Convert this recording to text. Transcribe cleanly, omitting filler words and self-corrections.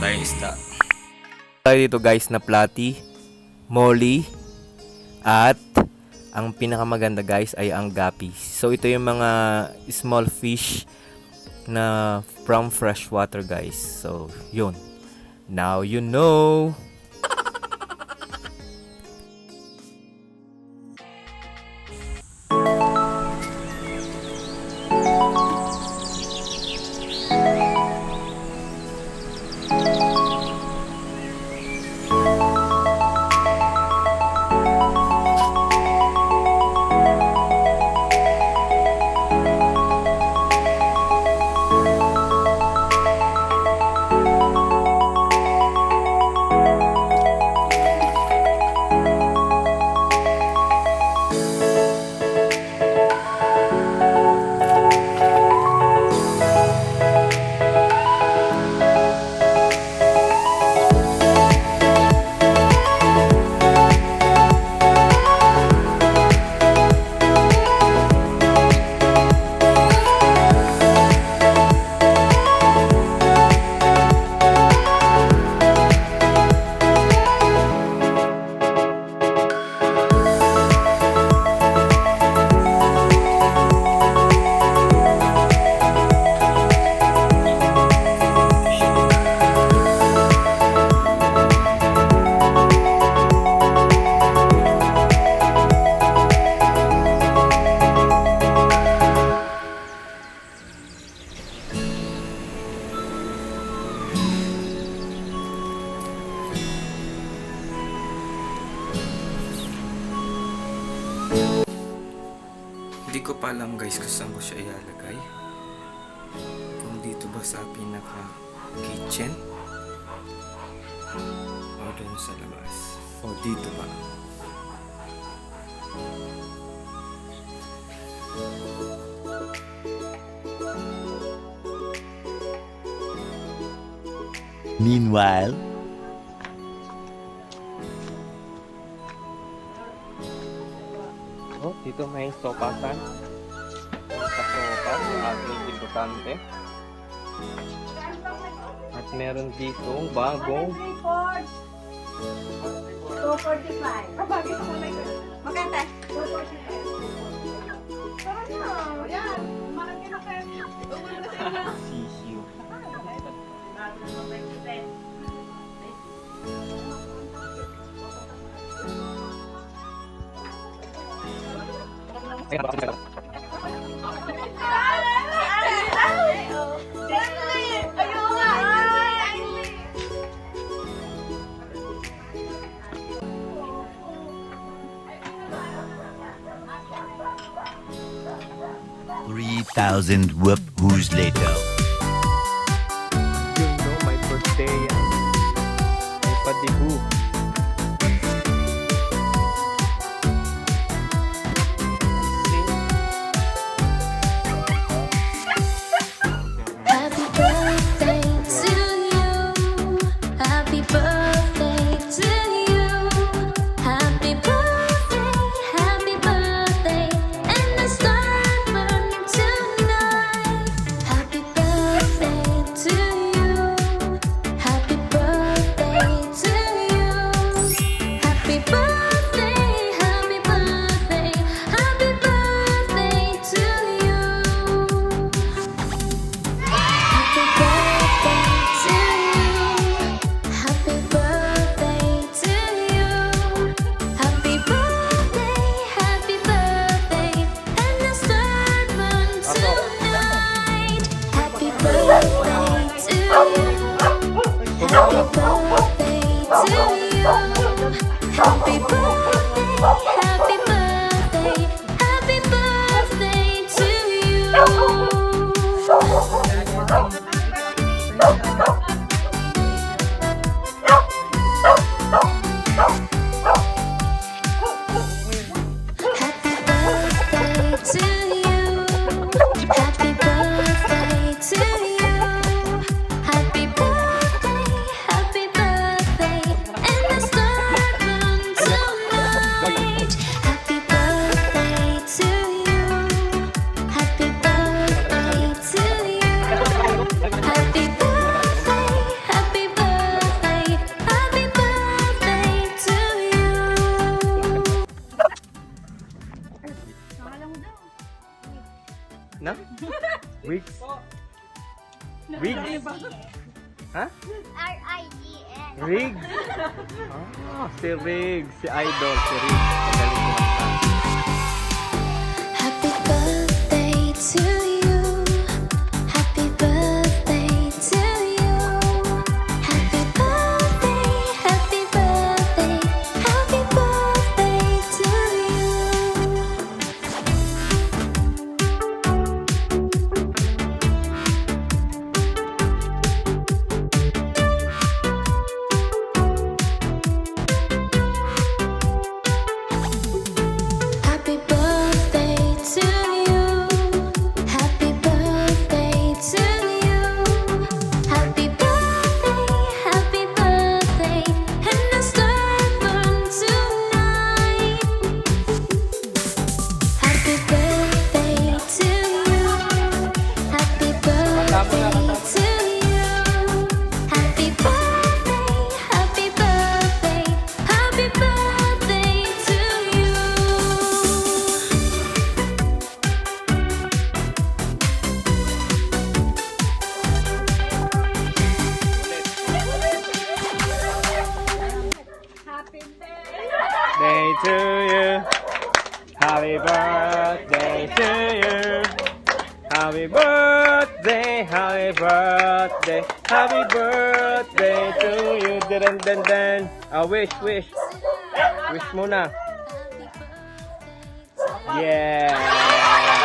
tayong isda. Tayo dito guys na platy, molly, at ang pinakamaganda guys ay ang guppies. So ito yung mga small fish na from freshwater guys. So yun. Now you know. Hindi ko pa alam guys kung saan ko siya ilalagay. Kung dito ba sa pinaka kitchen o doon sa labas o dito ba. Meanwhile, Dito may sopasan. Sa sopas, yung ating importante. At meron dito bagong 245. Kabagay ko muna ito. Maganda. 245. Tara na. Yan. Malaki na kayo. Tumulong na sa inyo. sisiyo. $3,000 whoop-whoos later. You know, my birthday yan. May padibu. Happy birthday to you. Happy birthday to you. Happy birthday, and the star burn tonight. Happy birthday to you. Happy birthday to you. Happy birthday, happy birthday, happy birthday to you. Happy birthday to you. Happy birthday, and the star burn tonight. Happy birthday to you. Happy birthday to you. Happy birthday, happy birthday to you. Happy birthday to you. Happy birthday to you. Happy birthday, and the star burn tonight. Happy birthday to you. Happy birthday to you. Happy birthday, happy birthday. No? Wigs? Wigs? Ha? R-I-G-S. Riggs? Ah, si Riggs. Si Idol. Si Riggs. Magaling kumanta. Happy birthday to you. Happy birthday to you. Happy birthday, happy birthday, happy birthday to you. Happy birthday to you. Happy birthday to you. Happy birthday, and the star burn tonight. Happy birthday to you. Happy birthday to you. Happy birthday, happy birthday, happy birthday to you. Happy day! Day to you. Happy birthday to you. Happy birthday, happy birthday, happy birthday to you. Dan dan dan. Wish. Wish muna. Yeah.